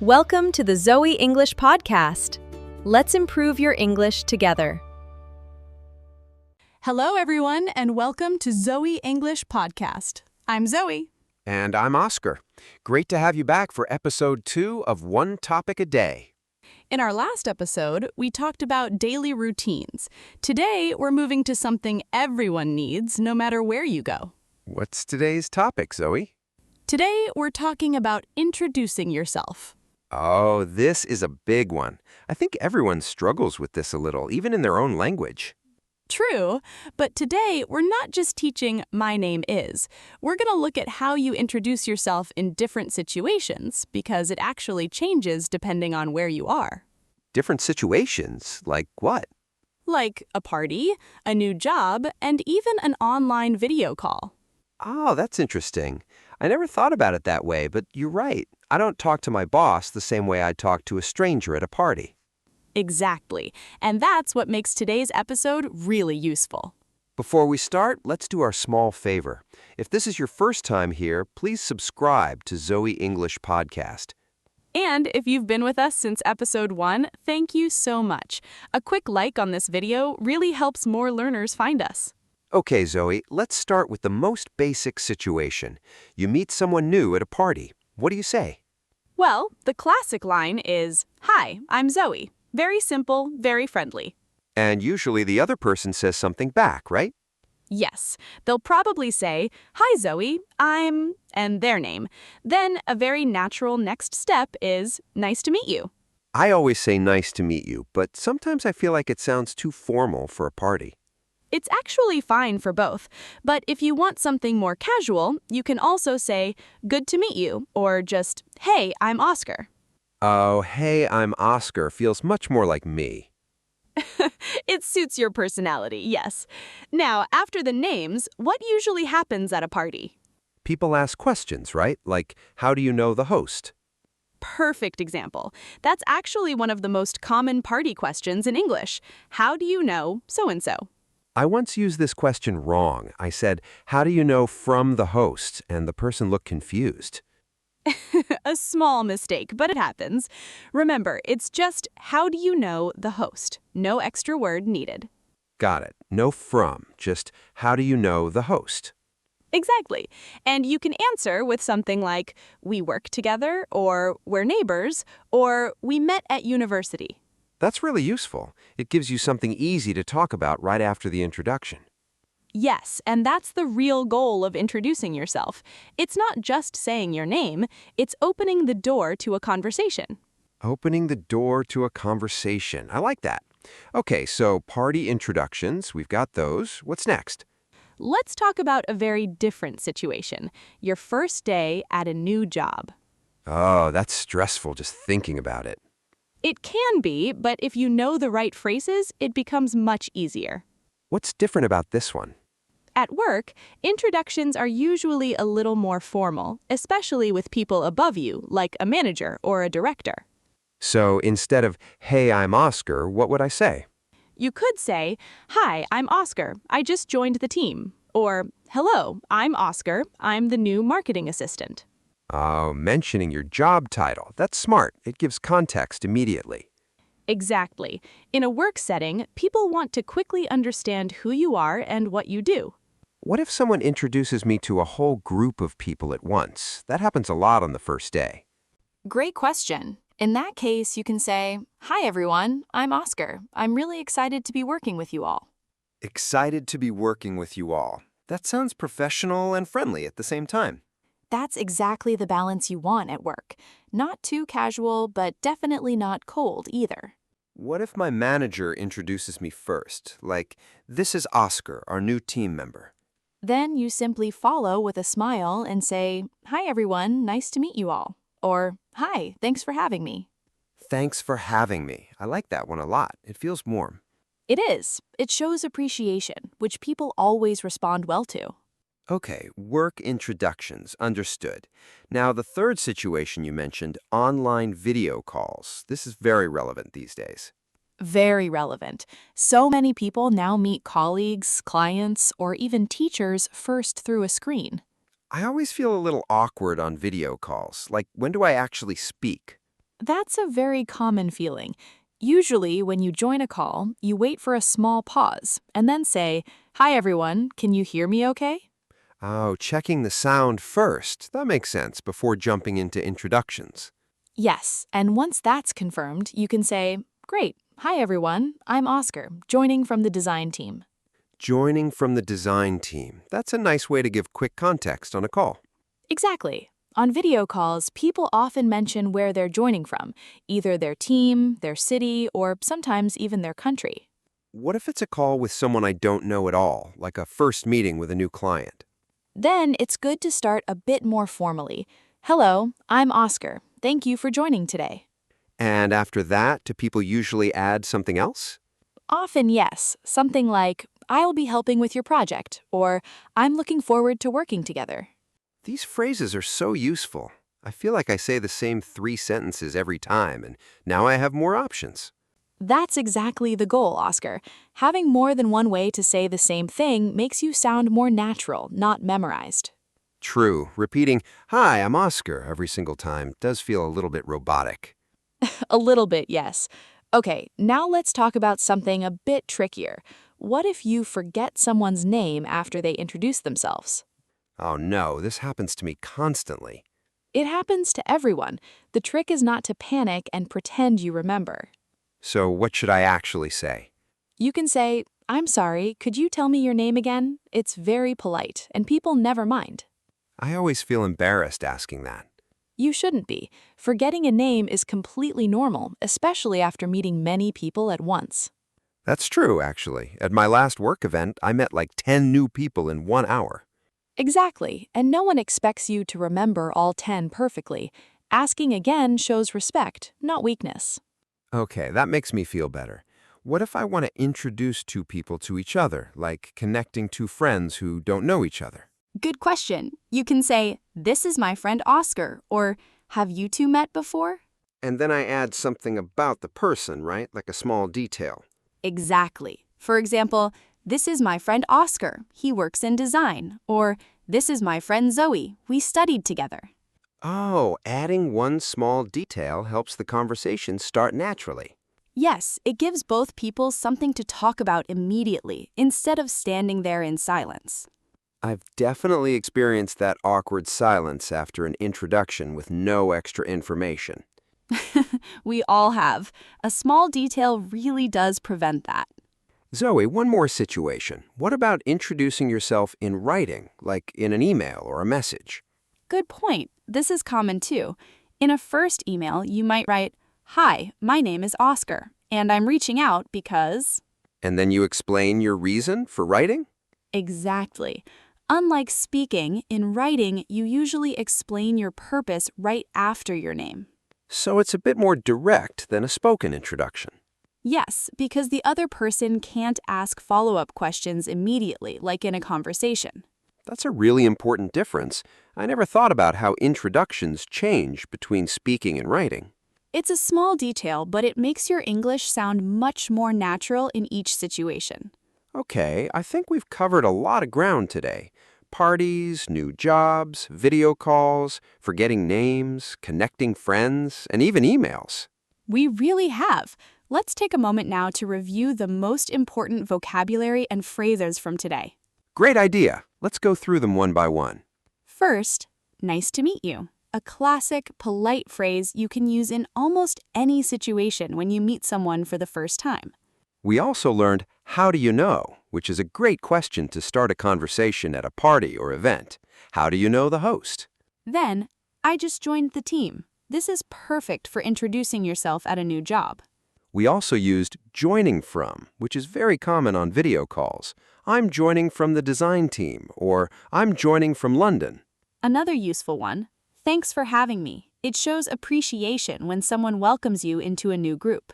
Welcome to the Zoe English Podcast. Let's improve your English together. Hello, everyone, and welcome to Zoe English Podcast. I'm Zoe. And I'm Oscar. Great to have you back for episode 2 of One Topic a Day. In our last episode, we talked about daily routines. Today, we're moving to something everyone needs, no matter where you go. What's today's topic, Zoe? Today, we're talking about introducing yourself. Oh, this is a big one. I think everyone struggles with this a little, even in their own language. True, but today, we're not just teaching my name is. We're going to look at how you introduce yourself in different situations, because it actually changes depending on where you are. Different situations? Like what? Like a party, a new job, and even an online video call. Oh, that's interesting. I never thought about it that way, but you're right. I don't talk to my boss the same way I'd talk to a stranger at a party. Exactly. And that's what makes today's episode really useful. Before we start, let's do our small favor. If this is your first time here, please subscribe to Zoe English Podcast. And if you've been with us since episode 1, thank you so much. A quick like on this video really helps more learners find us. Okay, Zoe, let's start with the most basic situation. You meet someone new at a party. What do you say? Well, the classic line is, "Hi, I'm Zoe." Very simple, very friendly. And usually the other person says something back, right? Yes, they'll probably say, "Hi Zoe, I'm," and their name. Then a very natural next step is, "Nice to meet you." I always say nice to meet you, but sometimes I feel like it sounds too formal for a party. It's actually fine for both, but if you want something more casual, you can also say, "Good to meet you," or just, "Hey, I'm Oscar." Oh, hey, I'm Oscar feels much more like me. It suits your personality, yes. Now, after the names, what usually happens at a party? People ask questions, right? Like, how do you know the host? Perfect example. That's actually one of the most common party questions in English. How do you know so-and-so? I once used this question wrong. I said, how do you know from the host? And the person looked confused. A small mistake, but it happens. Remember, it's just, how do you know the host? No extra word needed. Got it. No from, just how do you know the host? Exactly. And you can answer with something like, "We work together," or "We're neighbors," or "We met at university." That's really useful. It gives you something easy to talk about right after the introduction. Yes, and that's the real goal of introducing yourself. It's not just saying your name, it's opening the door to a conversation. Opening the door to a conversation. I like that. Okay, so party introductions, we've got those. What's next? Let's talk about a very different situation. Your first day at a new job. Oh, that's stressful just thinking about it. It can be, but if you know the right phrases, it becomes much easier. What's different about this one? At work, introductions are usually a little more formal, especially with people above you, like a manager or a director. So instead of, hey, I'm Oscar, what would I say? You could say, "Hi, I'm Oscar. I just joined the team." Or, "Hello, I'm Oscar. I'm the new marketing assistant." Oh, mentioning your job title. That's smart. It gives context immediately. Exactly. In a work setting, people want to quickly understand who you are and what you do. What if someone introduces me to a whole group of people at once? That happens a lot on the first day. Great question. In that case, you can say, "Hi everyone, I'm Oscar. I'm really excited to be working with you all." Excited to be working with you all. That sounds professional and friendly at the same time. That's exactly the balance you want at work. Not too casual, but definitely not cold either. What if my manager introduces me first? Like, "This is Oscar, our new team member." Then you simply follow with a smile and say, "Hi everyone, nice to meet you all." Or, "Hi, thanks for having me." Thanks for having me. I like that one a lot. It feels warm. It is. It shows appreciation, which people always respond well to. Okay, work introductions, understood. Now, the third situation you mentioned, online video calls. This is very relevant these days. Very relevant. So many people now meet colleagues, clients, or even teachers first through a screen. I always feel a little awkward on video calls. Like, when do I actually speak? That's a very common feeling. Usually, when you join a call, you wait for a small pause and then say, "Hi everyone, can you hear me okay?" Oh, checking the sound first. That makes sense before jumping into introductions. Yes, and once that's confirmed, you can say, "Great, hi everyone, I'm Oscar, joining from the design team." Joining from the design team. That's a nice way to give quick context on a call. Exactly. On video calls, people often mention where they're joining from, either their team, their city, or sometimes even their country. What if it's a call with someone I don't know at all, like a first meeting with a new client? Then it's good to start a bit more formally. "Hello, I'm Oscar. Thank you for joining today." And after that, do people usually add something else? Often, yes, something like, "I'll be helping with your project," or "I'm looking forward to working together." These phrases are so useful. I feel like I say the same 3 sentences every time, and now I have more options. That's exactly the goal, Oscar. Having more than one way to say the same thing makes you sound more natural, not memorized. True, repeating, "Hi, I'm Oscar," every single time does feel a little bit robotic. A little bit, yes. Okay, now let's talk about something a bit trickier. What if you forget someone's name after they introduce themselves? Oh no, this happens to me constantly. It happens to everyone. The trick is not to panic and pretend you remember. So what should I actually say? You can say, "I'm sorry, could you tell me your name again?" It's very polite, and people never mind. I always feel embarrassed asking that. You shouldn't be. Forgetting a name is completely normal, especially after meeting many people at once. That's true, actually. At my last work event, I met like 10 new people in 1 hour. Exactly, and no one expects you to remember all 10 perfectly. Asking again shows respect, not weakness. Okay, that makes me feel better. What if I want to introduce two people to each other, like connecting two friends who don't know each other? Good question. You can say, "This is my friend Oscar," or "Have you two met before?" And then I add something about the person, right? Like a small detail. Exactly. For example, "This is my friend Oscar. He works in design." Or, "This is my friend Zoe. We studied together." Oh, adding one small detail helps the conversation start naturally. Yes, it gives both people something to talk about immediately instead of standing there in silence. I've definitely experienced that awkward silence after an introduction with no extra information. We all have. A small detail really does prevent that. Zoe, one more situation. What about introducing yourself in writing, like in an email or a message? Good point. This is common too. In a first email, you might write, "Hi, my name is Oscar, and I'm reaching out because..." And then you explain your reason for writing? Exactly. Unlike speaking, in writing, you usually explain your purpose right after your name. So it's a bit more direct than a spoken introduction. Yes, because the other person can't ask follow-up questions immediately, like in a conversation. That's a really important difference. I never thought about how introductions change between speaking and writing. It's a small detail, but it makes your English sound much more natural in each situation. Okay, I think we've covered a lot of ground today. Parties, new jobs, video calls, forgetting names, connecting friends, and even emails. We really have. Let's take a moment now to review the most important vocabulary and phrases from today. Great idea. Let's go through them one by one. First, "Nice to meet you." A classic, polite phrase you can use in almost any situation when you meet someone for the first time. We also learned, how do you know? Which is a great question to start a conversation at a party or event. How do you know the host? Then, "I just joined the team." This is perfect for introducing yourself at a new job. We also used joining from, which is very common on video calls. I'm joining from the design team, or I'm joining from London. Another useful one, "Thanks for having me." It shows appreciation when someone welcomes you into a new group.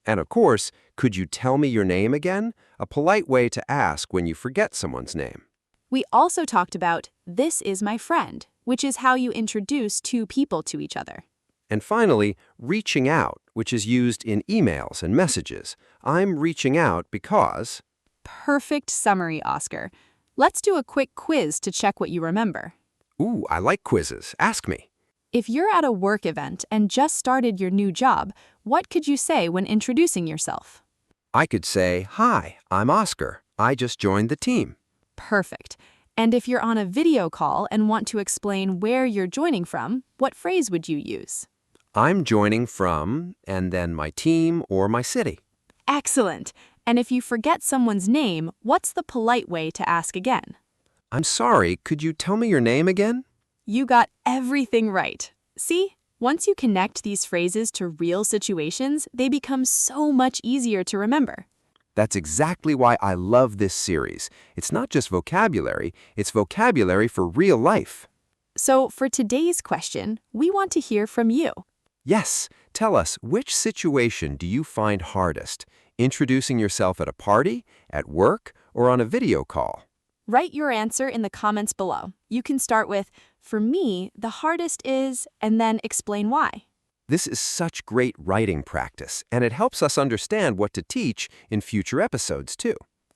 And of course, could you tell me your name again? A polite way to ask when you forget someone's name. We also talked about "This is my friend," which is how you introduce two people to each other. And finally, reaching out, which is used in emails and messages. I'm reaching out because... Perfect summary, Oscar. Let's do a quick quiz to check what you remember. Ooh, I like quizzes. Ask me. If you're at a work event and just started your new job, what could you say when introducing yourself? I could say, "Hi, I'm Oscar. I just joined the team." Perfect. And if you're on a video call and want to explain where you're joining from, what phrase would you use? I'm joining from, and then my team or my city. Excellent. And if you forget someone's name, what's the polite way to ask again? I'm sorry, could you tell me your name again? You got everything right. See? Once you connect these phrases to real situations, they become so much easier to remember. That's exactly why I love this series. It's not just vocabulary, it's vocabulary for real life. So for today's question, we want to hear from you. Yes, tell us, which situation do you find hardest? Introducing yourself at a party, at work, or on a video call? Write your answer in the comments below. You can start with, "For me, the hardest is," and then explain why. This is such great writing practice, and it helps us understand what to teach in future episodes, too.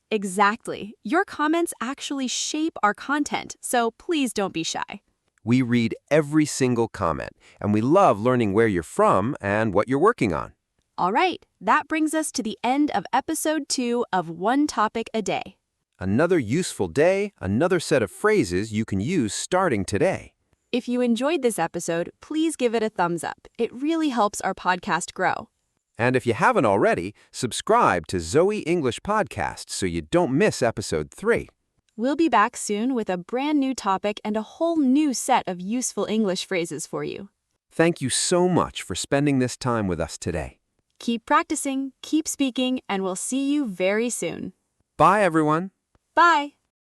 Exactly. Your comments actually shape our content, so please don't be shy. We read every single comment, and we love learning where you're from and what you're working on. All right, that brings us to the end of episode 2 of One Topic a Day. Another useful day, another set of phrases you can use starting today. If you enjoyed this episode, please give it a thumbs up. It really helps our podcast grow. And if you haven't already, subscribe to Zoe English Podcast so you don't miss episode 3. We'll be back soon with a brand new topic and a whole new set of useful English phrases for you. Thank you so much for spending this time with us today. Keep practicing, keep speaking, and we'll see you very soon. Bye, everyone. Bye!